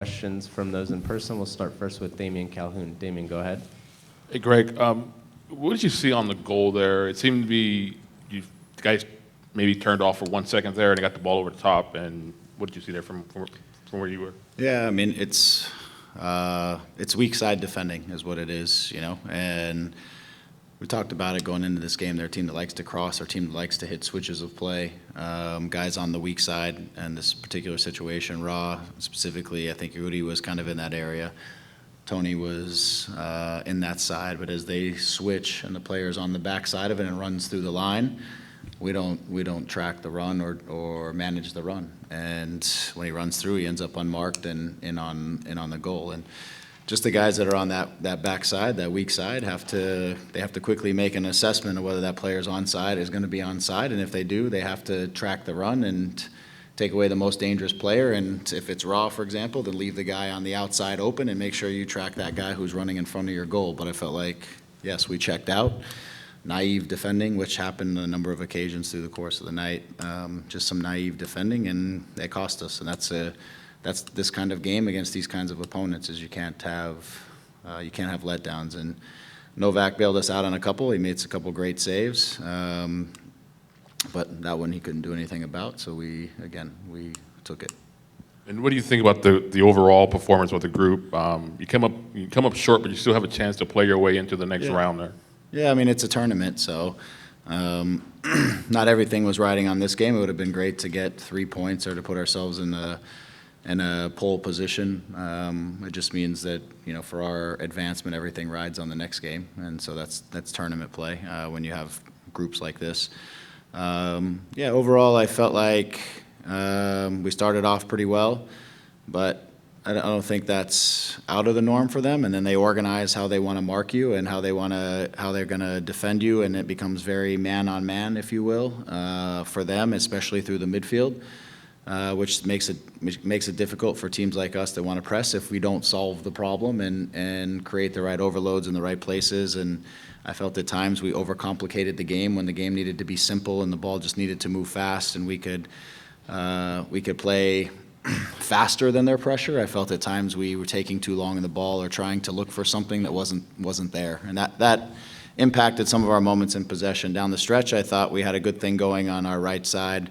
questions from those in person. We'll start first with Damian Calhoun. Damian, go ahead. Hey, Greg. What did you see on the goal there? It seemed to be the guys maybe turned off for 1 second there and they got the ball over the top. And what did you see there from where you were? Yeah, I mean, it's weak side defending is what it is, and we talked about it going into this game. They're a team that likes to cross, our team that likes to hit switches of play. Guys on the weak side in this particular situation, Raw specifically, I think Rudy was kind of in that area. Tony was in that side, but as they switch and the player's on the back side of it and runs through the line, we don't track the run or manage the run. And when he runs through, he ends up unmarked and in on the goal. And just the guys that are on that back side, that weak side, have to quickly make an assessment of whether that player's onside is going to be onside, and if they do, they have to track the run and take away the most dangerous player. And if it's Raw, for example, then leave the guy on the outside open and make sure you track that guy who's running in front of your goal. But I felt like, yes, we checked out. Naive defending, which happened on a number of occasions through the course of the night. Just some naive defending, and they cost us. And that's this kind of game against these kinds of opponents, is you can't have letdowns. And Novak bailed us out on a couple. He made a couple great saves, but that one he couldn't do anything about. So we took it. And what do you think about the overall performance of the group? You come up short, but you still have a chance to play your way into the next round there. Yeah, I mean, it's a tournament, so not everything was riding on this game. It would have been great to get 3 points or to put ourselves in a pole position. It just means that, for our advancement, everything rides on the next game, and so that's tournament play when you have groups like this. Overall, I felt like we started off pretty well, but I don't think that's out of the norm for them. And then they organize how they want to mark you and how they're going to defend you, and it becomes very man on man, if you will, for them, especially through the midfield, which makes it difficult for teams like us that want to press if we don't solve the problem and create the right overloads in the right places. And I felt at times we overcomplicated the game when the game needed to be simple and the ball just needed to move fast, and we could play faster than their pressure. I felt at times we were taking too long in the ball or trying to look for something that wasn't there, and that impacted some of our moments in possession. Down the stretch, I thought we had a good thing going on our right side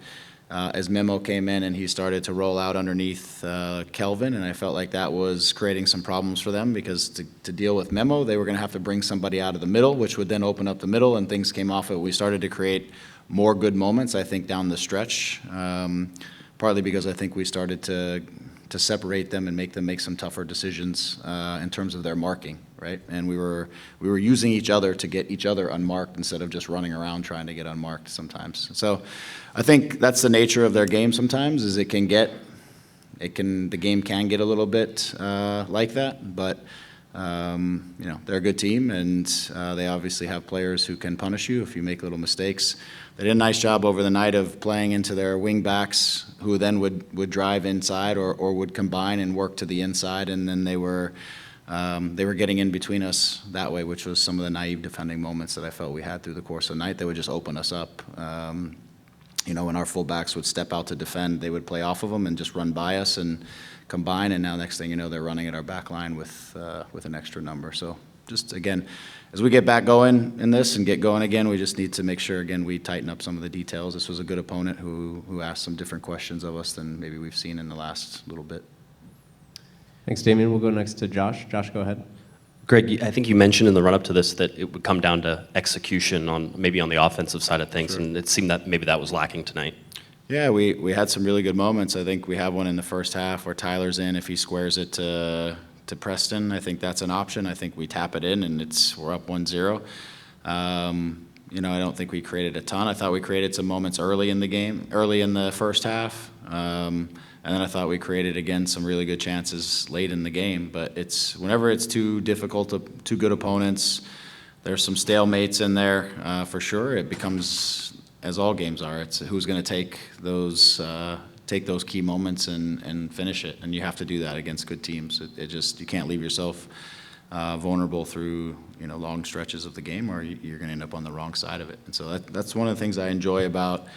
as Memo came in and he started to roll out underneath Kelvin, and I felt like that was creating some problems for them, because to deal with Memo, they were going to have to bring somebody out of the middle, which would then open up the middle, and things came off it. We started to create more good moments, I think, down the stretch, partly because I think we started to separate them and make them make some tougher decisions in terms of their marking, right? And we were using each other to get each other unmarked instead of just running around trying to get unmarked sometimes. So I think that's the nature of their game sometimes, is the game can get a little bit like that, but they're a good team, and they obviously have players who can punish you if you make little mistakes. They did a nice job over the night of playing into their wing backs, who then would drive inside or would combine and work to the inside, and then they were getting in between us that way, which was some of the naive defending moments that I felt we had through the course of the night. They would just open us up. When our fullbacks would step out to defend, they would play off of them and just run by us and combine, and now next thing you know, they're running at our back line with an extra number. So just, again, as we get back going in this and get going again, we just need to make sure, again, we tighten up some of the details. This was a good opponent who asked some different questions of us than maybe we've seen in the last little bit. Thanks, Damian. We'll go next to Josh. Josh, go ahead. Greg, I think you mentioned in the run-up to this that it would come down to execution on the offensive side of things, sure. And it seemed that maybe that was lacking tonight. Yeah, we had some really good moments. I think we have one in the first half where Tyler's in. If he squares it to Preston, I think that's an option. I think we tap it in, and we're up 1-0. I don't think we created a ton. I thought we created some moments early in the first half. And then I thought we created, again, some really good chances late in the game. But whenever it's too difficult, two good opponents, there's some stalemates in there for sure. It becomes, as all games are, it's who's going to take those key moments and finish it. And you have to do that against good teams. You can't leave yourself vulnerable through long stretches of the game, or you're going to end up on the wrong side of it. And so that's one of the things I enjoy about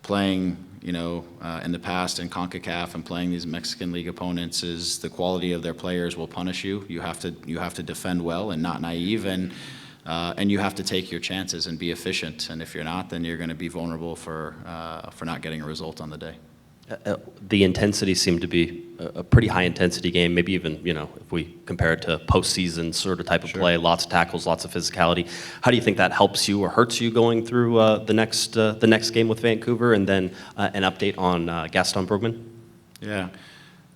playing in the past in CONCACAF and playing these Mexican League opponents is the quality of their players will punish you. You have to defend well and not naive, and you have to take your chances and be efficient. And if you're not, then you're going to be vulnerable for not getting a result on the day. The intensity seemed to be a pretty high intensity game, maybe even, if we compare it to postseason sort of type of play, lots of tackles, lots of physicality. How do you think that helps you or hurts you going through the next game with Vancouver? And then an update on Gaston Brugman? Yeah.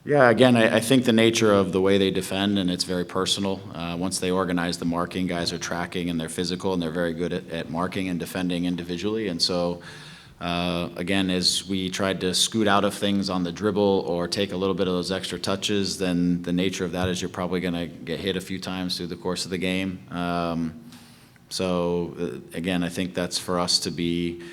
Yeah, again, I think the nature of the way they defend, and it's very personal. Once they organize the marking, guys are tracking and they're physical and they're very good at marking and defending individually. And so, again, as we tried to scoot out of things on the dribble or take a little bit of those extra touches, then the nature of that is you're probably going to get hit a few times through the course of the game. Again, I think that's for us to be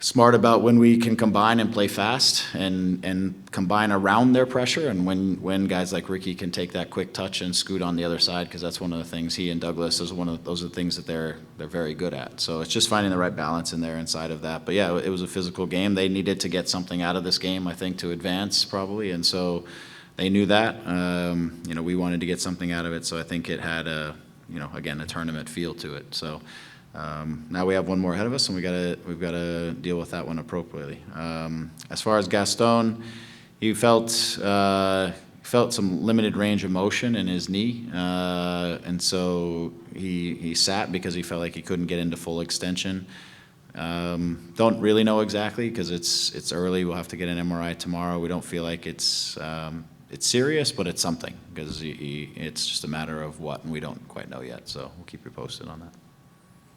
smart about when we can combine and play fast and combine around their pressure, and when guys like Ricky can take that quick touch and scoot on the other side, because that's one of the things he and Douglas those are the things that they're very good at. So it's just finding the right balance in there inside of that. But yeah, it was a physical game. They needed to get something out of this game, I think, to advance probably, and so they knew that. We wanted to get something out of it, so I think it had again a tournament feel to it. So. Now we have one more ahead of us, and we've got to deal with that one appropriately. As far as Gaston, he felt some limited range of motion in his knee, and so he sat because he felt like he couldn't get into full extension. Don't really know exactly because it's early. We'll have to get an MRI tomorrow. We don't feel like it's serious, but it's something because it's just a matter of what, and we don't quite know yet. So we'll keep you posted on that.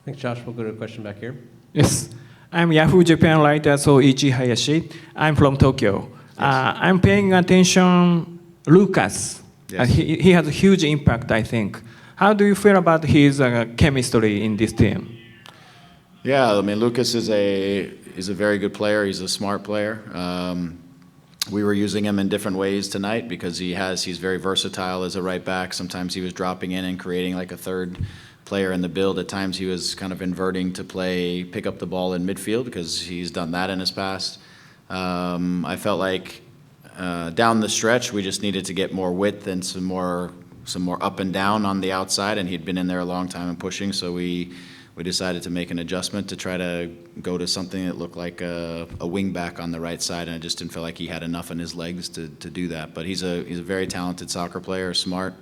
Thanks, Josh. We'll go to a question back here. Yes, I'm Yahoo Japan writer Soichi Hayashi. I'm from Tokyo. I'm paying attention Lucas. Yes. He has a huge impact, I think. How do you feel about his chemistry in this team? Yeah, I mean, Lucas is a very good player. He's a smart player. We were using him in different ways tonight because he's very versatile as a right back. Sometimes he was dropping in and creating like a third player in the build. At times he was kind of inverting to pick up the ball in midfield because he's done that in his past. I felt like down the stretch we just needed to get more width and some more up and down on the outside, and he'd been in there a long time and pushing, so we decided to make an adjustment to try to go to something that looked like a wing back on the right side, and I just didn't feel like he had enough in his legs to do that. But he's a very talented soccer player, smart.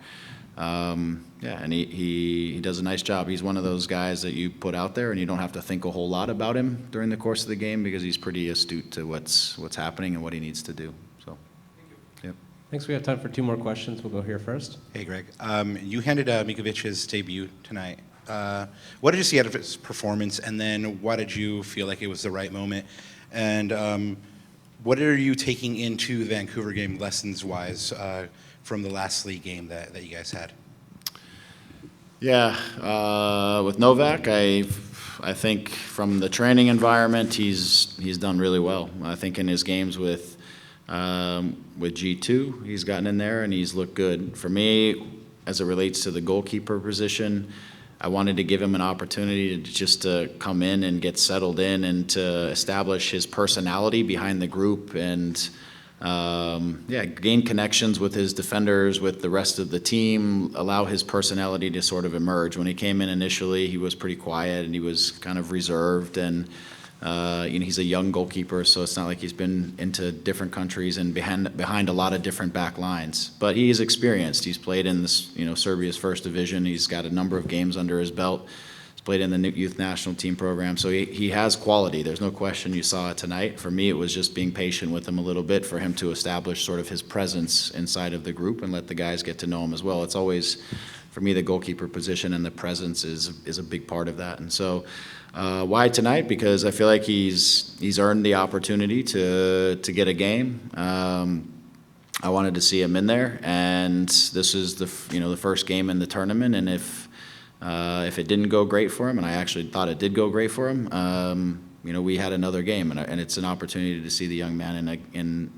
And he does a nice job. He's one of those guys that you put out there and you don't have to think a whole lot about him during the course of the game because he's pretty astute to what's happening and what he needs to do. So, yep. Thanks. We have time for 2 more questions. We'll go here first. Hey, Greg. You handed Mikovic his debut tonight. What did you see out of his performance, and then why did you feel like it was the right moment? And what are you taking into the Vancouver game lessons-wise from the last league game that you guys had? Yeah, with Novak, I think from the training environment, he's done really well. I think in his games with G2, he's gotten in there and he's looked good. For me, as it relates to the goalkeeper position, I wanted to give him an opportunity to come in and get settled in and to establish his personality behind the group and gain connections with his defenders, with the rest of the team, allow his personality to sort of emerge. When he came in initially, he was pretty quiet and he was kind of reserved, and he's a young goalkeeper, so it's not like he's been into different countries and behind a lot of different back lines. But he's experienced. He's played in this, Serbia's first division. He's got a number of games under his belt. Played in the youth national team program, so he has quality. There's no question. You saw it tonight. For me, it was just being patient with him a little bit for him to establish sort of his presence inside of the group and let the guys get to know him as well. It's always, for me, the goalkeeper position and the presence is a big part of that. And so, why tonight? Because I feel like he's earned the opportunity to get a game. I wanted to see him in there, and this is the first game in the tournament, and if it didn't go great for him, and I actually thought it did go great for him, we had another game, and it's an opportunity to see the young man in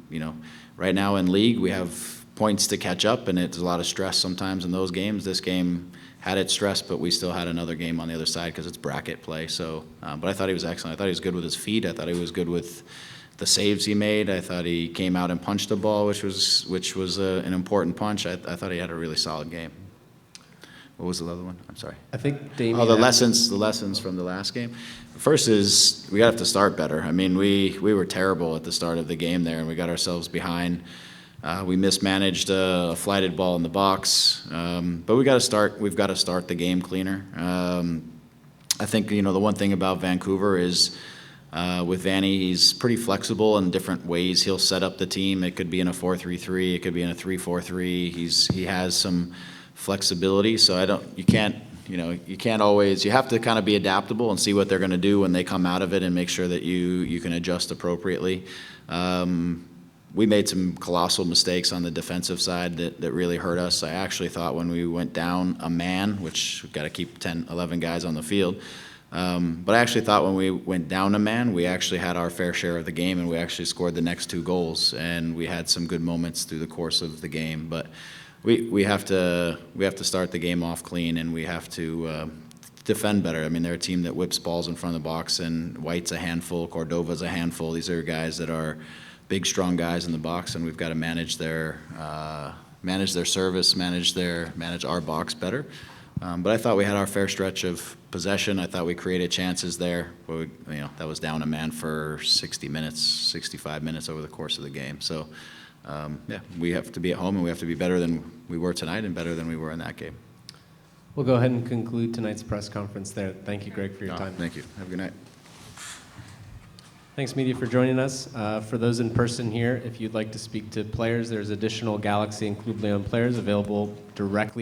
right now in league, we have points to catch up, and it's a lot of stress sometimes in those games. This game had its stress, but we still had another game on the other side because it's bracket play. So, but I thought he was excellent. I thought he was good with his feet. I thought he was good with the saves he made. I thought he came out and punched the ball, which was an important punch. I thought he had a really solid game. What was the other one? I'm sorry. I think Damien. Oh, the lessons from the last game. First is we have to start better. I mean, we were terrible at the start of the game there, and we got ourselves behind. We mismanaged a flighted ball in the box, but we've got to start the game cleaner. I think the one thing about Vancouver is with Vanney, he's pretty flexible in different ways. He'll set up the team. It could be in a 4-3-3. It could be in a 3-4-3. He has some flexibility, so you can't always, you have to kind of be adaptable and see what they're going to do when they come out of it and make sure that you can adjust appropriately. We made some colossal mistakes on the defensive side that really hurt us. I actually thought when we went down a man, which we've got to keep 10, 11 guys on the field, but I actually thought when we went down a man, we actually had our fair share of the game, and we actually scored the next 2 goals, and we had some good moments through the course of the game. But we have to start the game off clean, and we have to defend better. I mean, they're a team that whips balls in front of the box, and White's a handful, Cordova's a handful. These are guys that are big, strong guys in the box, and we've got to manage their service, manage our box better. But I thought we had our fair stretch of possession. I thought we created chances there, but that was down a man for 60 minutes, 65 minutes over the course of the game. So. We have to be at home, and we have to be better than we were tonight and better than we were in that game. We'll go ahead and conclude tonight's press conference there. Thank you, Greg, for your time. Thank you. Have a good night. Thanks, media, for joining us. For those in person here, if you'd like to speak to players, there's additional Galaxy and Club Leon players available directly